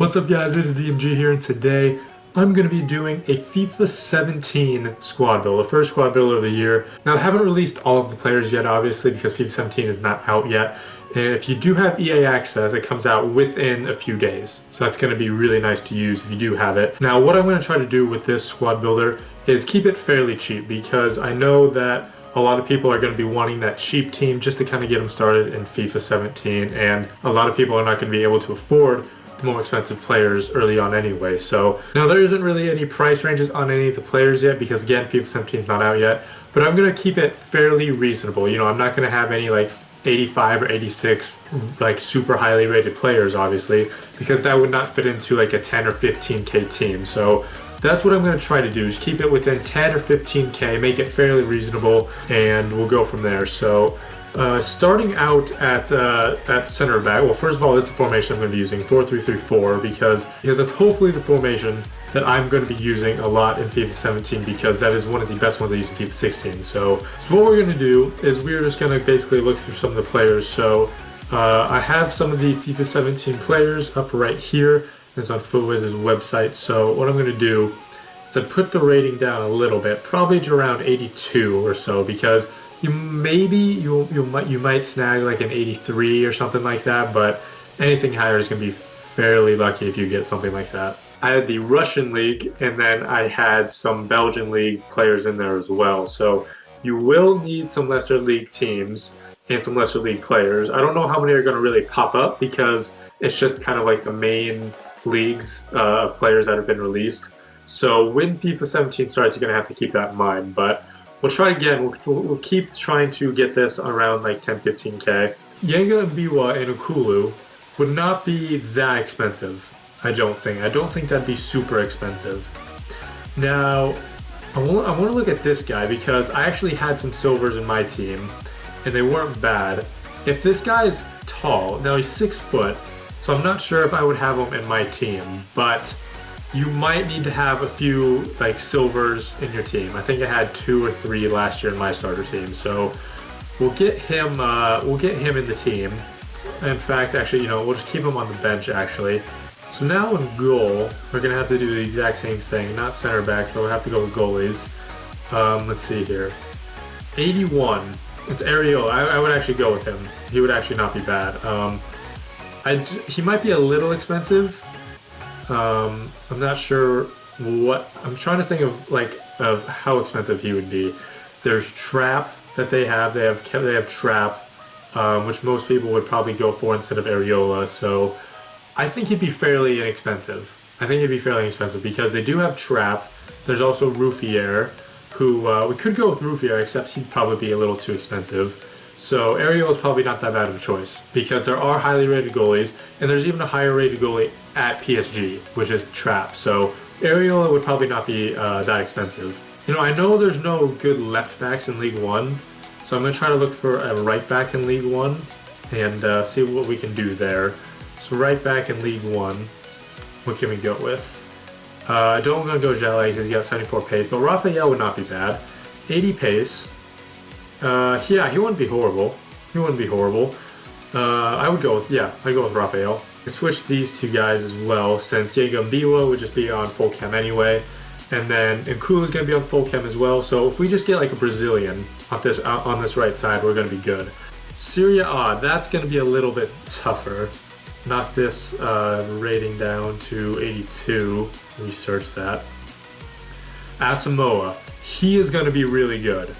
What's up guys, it is DMG here, and today I'm going to be doing a FIFA 17 squad build, the first squad builder of the year. Now I haven't released all of the players yet, obviously, because FIFA 17 is not out yet. And if you do have EA access, it comes out within a few days. So that's going to be really nice to use if you do have it. Now what I'm going to try to do with this squad builder is keep it fairly cheap, because I know that a lot of people are going to be wanting that cheap team just to kind of get them started in FIFA 17, and a lot of people are not going to be able to afford more expensive players early on anyway. So now there isn't really any price ranges on any of the players yet, because again, FIFA 17 is not out yet, but I'm going to keep it fairly reasonable. You know, I'm not going to have any like 85 or 86 like super highly rated players, obviously, because that would not fit into like a 10 or 15k team. So that's what I'm going to try to do, is keep it within 10 or 15k, make it fairly reasonable, and we'll go from there. So starting out at center back, well, first of all, this is the formation I'm going to be using, 4-3-3-4, because that's hopefully the formation that I'm going to be using a lot in FIFA 17, because that is one of the best ones I use in FIFA 16. So what we're going to do is we're just going to basically look through some of the players. So I have some of the FIFA 17 players up right here. It's on FootWiz's website. So what I'm going to do is I put the rating down a little bit, probably to around 82 or so, because you might snag like an 83 or something like that, but anything higher is going to be fairly lucky if you get something like that. I had the Russian league, and then I had some Belgian league players in there as well. So you will need some lesser league teams and some lesser league players. I don't know how many are going to really pop up, because it's just kind of like the main leagues of players that have been released. So when FIFA 17 starts, you're going to have to keep that in mind. But we'll try again. We'll keep trying to get this around like 10-15k. Yenga and Biwa and Ukulu would not be that expensive, I don't think. I don't think that'd be super expensive. Now, I want to look at this guy, because I actually had some silvers in my team, and they weren't bad. If this guy is tall, now he's 6 foot, so I'm not sure if I would have him in my team, but you might need to have a few like silvers in your team. I think I had 2 or 3 last year in my starter team, so we'll get him in the team. In fact, actually, you know, we'll just keep him on the bench actually. So now in goal, we're gonna have to do the exact same thing, not center back, but we'll have to go with goalies. Let's see here, 81. It's Ariel. I would actually go with him. He would actually not be bad. He might be a little expensive. I'm not sure what, I'm trying to think of how expensive he would be. There's Trap that they have Trap, which most people would probably go for instead of Areola, so I think he'd be fairly inexpensive. Because they do have Trap. There's also Ruffier, who we could go with Ruffier, except he'd probably be a little too expensive. So Ariel is probably not that bad of a choice, because there are highly rated goalies, and there's even a higher rated goalie at PSG, which is Trap. So Ariel would probably not be that expensive. You know, I know there's no good left backs in League 1, so I'm going to try to look for a right back in League 1 and see what we can do there. So right back in League 1, what can we go with? I don't want to go Jalé because he's got 74 pace, but Raphael would not be bad. 80 pace. Yeah, he wouldn't be horrible. I would go with, I'd go with Raphael. I could switch these two guys as well, since Diego Mbiwa would just be on full chem anyway, and then Nkulu is going to be on full chem as well. So if we just get like a Brazilian on this right side, we're going to be good. Serie A, that's going to be a little bit tougher. Knock this rating down to 82. Research that. Asamoah, he is going to be really good.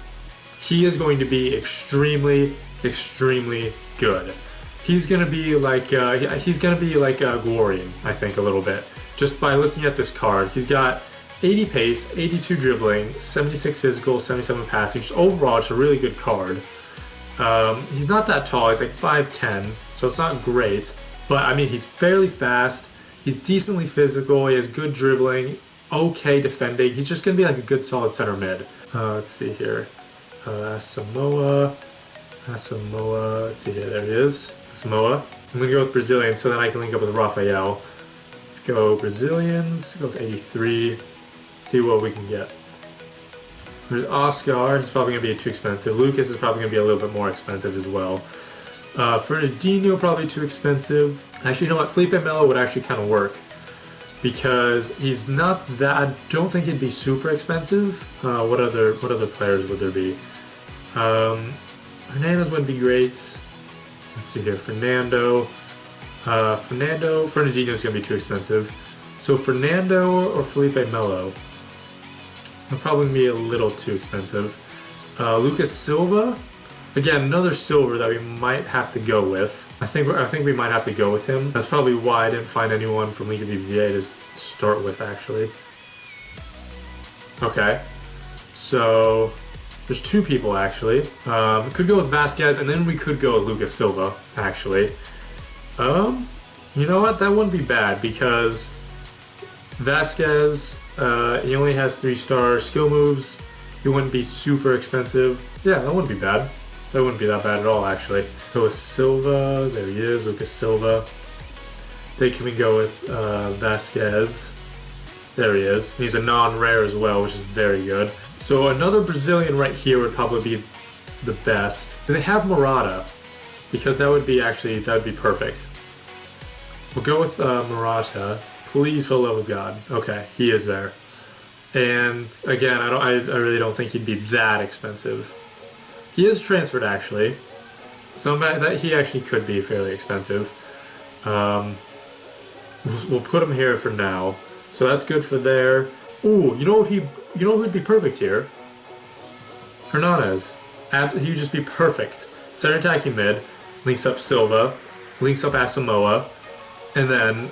He is going to be extremely, extremely good. He's going to be like Glorian, I think, a little bit, just by looking at this card. He's got 80 pace, 82 dribbling, 76 physical, 77 passing. Just overall, it's a really good card. He's not that tall. He's like 5'10", so it's not great. But I mean, he's fairly fast. He's decently physical. He has good dribbling, okay defending. He's just going to be like a good solid center mid. Let's see here. Asamoah, let's see here, there it is, Asamoah. I'm going to go with Brazilian, so then I can link up with Raphael. Let's go Brazilians, go with 83, see what we can get. There's Oscar, he's probably going to be too expensive. Lucas is probably going to be a little bit more expensive as well. Fernandinho probably too expensive. Actually, you know what? Felipe Melo would actually kind of work. because he's not that. I don't think he'd be super expensive. What other players would there be? Hernandez wouldn't be great. Let's see here. Fernandinho's gonna be too expensive. So Fernando or Felipe Melo. They'll probably be a little too expensive. Lucas Silva. Again, another silver that we might have to go with. I think we might have to go with him. That's probably why I didn't find anyone from Liga BBVA to start with, actually. Okay, so there's two people actually. We could go with Vasquez, and then we could go with Lucas Silva, actually. You know what? That wouldn't be bad because Vasquez, he only has 3-star skill moves. He wouldn't be super expensive. Yeah, that wouldn't be bad. That wouldn't be that bad at all, actually. Go with Silva. There he is, Lucas Silva. Then can we go with Vasquez? There he is. He's a non-rare as well, which is very good. So another Brazilian right here would probably be the best. They have Murata, because that would be perfect. We'll go with Murata. Please, for the love of God. Okay, he is there. And again, I really don't think he'd be that expensive. He is transferred actually, so that he actually could be fairly expensive. We'll put him here for now. So that's good for there. Ooh, you know who'd be perfect here? Hernandez. He would just be perfect. Center attacking mid, links up Silva, links up Asamoah, and then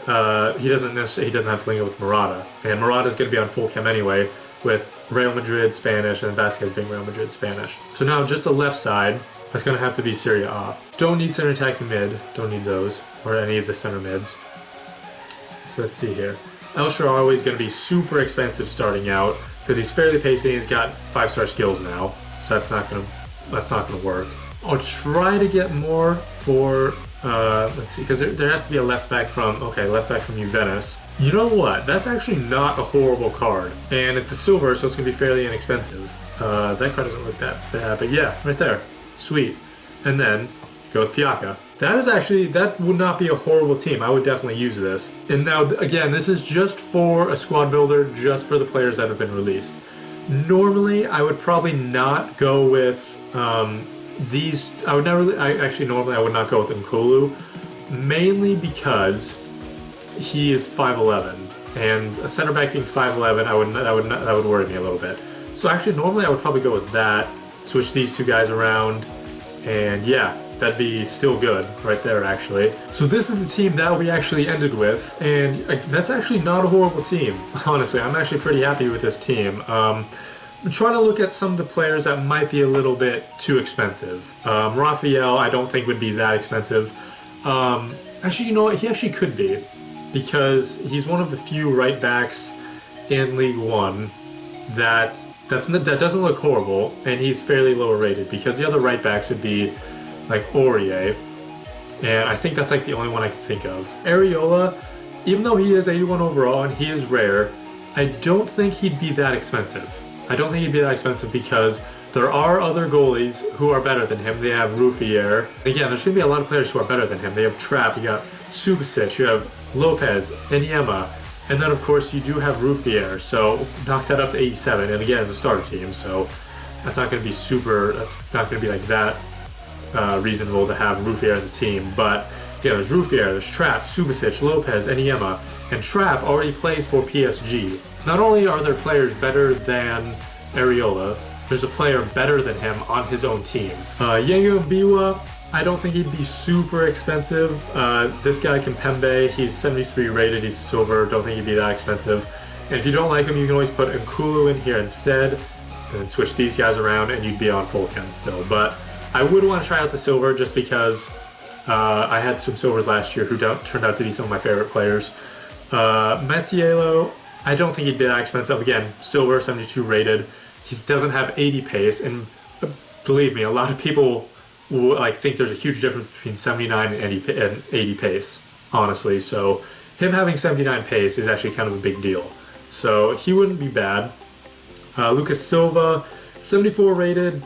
he doesn't have to link up with Murata. And Murata's going to be on full chem anyway, with Real Madrid Spanish and Vasquez being Real Madrid Spanish. So now just the left side, that's going to have to be Serie A. Don't need center attacking mid, don't need those, or any of the center mids. So let's see here. El Shaarawy is going to be super expensive starting out, because he's fairly pacey and he's got 5-star skills now, so that's not going to work. I'll try to get more for, let's see, because there has to be a left back from Juventus. You know what? That's actually not a horrible card. And it's a silver, so it's going to be fairly inexpensive. That card doesn't look that bad, but yeah, right there. Sweet. And then, go with Piaka. That would not be a horrible team. I would definitely use this. And now, again, this is just for a squad builder, just for the players that have been released. Normally, I would probably not go with these. Normally I would not go with Nkulu, mainly because he is 5'11", and a center back being 5'11", that would worry me a little bit. So actually, normally I would probably go with that, switch these two guys around, and yeah, that'd be still good right there, actually. So this is the team that we actually ended with, and that's actually not a horrible team, honestly. I'm actually pretty happy with this team. I'm trying to look at some of the players that might be a little bit too expensive. Rafael, I don't think would be that expensive. Actually, you know what? He actually could be, because he's one of the few right backs in League One that doesn't look horrible, and he's fairly lower rated, because the other right backs would be like Aurier, and I think that's like the only one I can think of. Areola, even though he is 81 overall and he is rare, I don't think he'd be that expensive. Because there are other goalies who are better than him. They have Ruffier. Again, there's going to be a lot of players who are better than him. They have Trapp, you got Subasic, you have Lopez, Enyema, and then of course you do have Ruffier, so knock that up to 87, and again, it's a starter team, so that's not going to be like that reasonable to have Ruffier in the team. But yeah, there's Ruffier, there's Trapp, Subasic, Lopez, Enyema, and Trapp already plays for PSG. Not only are there players better than Areola, there's a player better than him on his own team. Yengo Mbiwa, I don't think he'd be super expensive. This guy, Kimpembe, he's 73 rated, he's a silver, don't think he'd be that expensive. And if you don't like him, you can always put Nkulu in here instead, and then switch these guys around, and you'd be on full chem still. But I would want to try out the silver, just because I had some silvers last year who turned out to be some of my favorite players. Mattiello, I don't think he'd be that expensive. Again, silver, 72 rated. He doesn't have 80 pace, and believe me, a lot of people think there's a huge difference between 79 and 80 pace, honestly. So him having 79 pace is actually kind of a big deal. So he wouldn't be bad. Lucas Silva, 74 rated,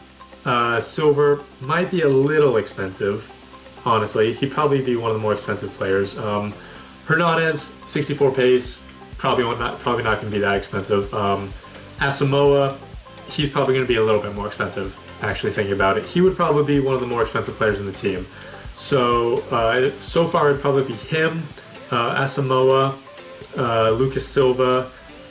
silver, might be a little expensive, honestly. He'd probably be one of the more expensive players. Hernandez, 64 pace, probably not going to be that expensive. Asamoah, he's probably going to be a little bit more expensive. Actually, thinking about it, he would probably be one of the more expensive players in the team. So so far it'd probably be him, Asamoah, Lucas Silva,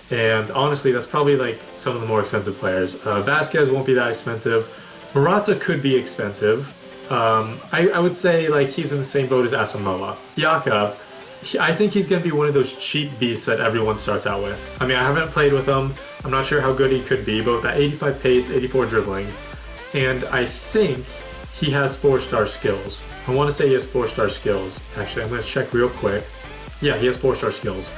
and honestly, that's probably like some of the more expensive players. Vasquez won't be that expensive. Morata could be expensive. I would say like he's in the same boat as Asamoah. Yaka, I think he's going to be one of those cheap beasts that everyone starts out with. I mean, I haven't played with him. I'm not sure how good he could be, but with that 85 pace, 84 dribbling, and I think he has 4-star skills. I want to say he has 4-star skills. Actually, I'm going to check real quick. Yeah, he has 4-star skills.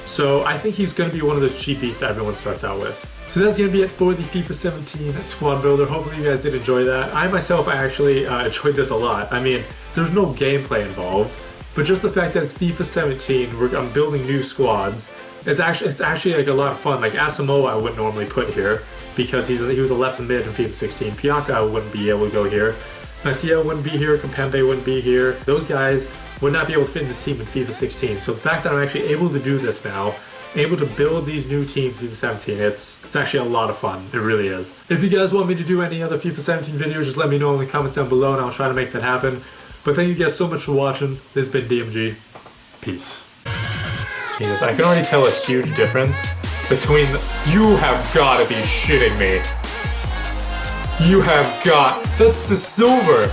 So I think he's going to be one of those cheap beasts that everyone starts out with. So that's going to be it for the FIFA 17 squad builder. Hopefully you guys did enjoy that. I myself actually enjoyed this a lot. I mean, there's no gameplay involved, but just the fact that it's FIFA 17, I'm building new squads. It's actually like a lot of fun. Like Asamoah I wouldn't normally put here because he was a left mid in FIFA 16. Piaka I wouldn't be able to go here. Matia wouldn't be here. Kimpembe wouldn't be here. Those guys would not be able to fit in this team in FIFA 16. So the fact that I'm actually able to do this now, able to build these new teams in FIFA 17, it's actually a lot of fun. It really is. If you guys want me to do any other FIFA 17 videos, just let me know in the comments down below and I'll try to make that happen. But thank you guys so much for watching. This has been DMG. Peace. Jesus, I can already tell a huge difference between you have got to be shitting me. You have got... That's the silver!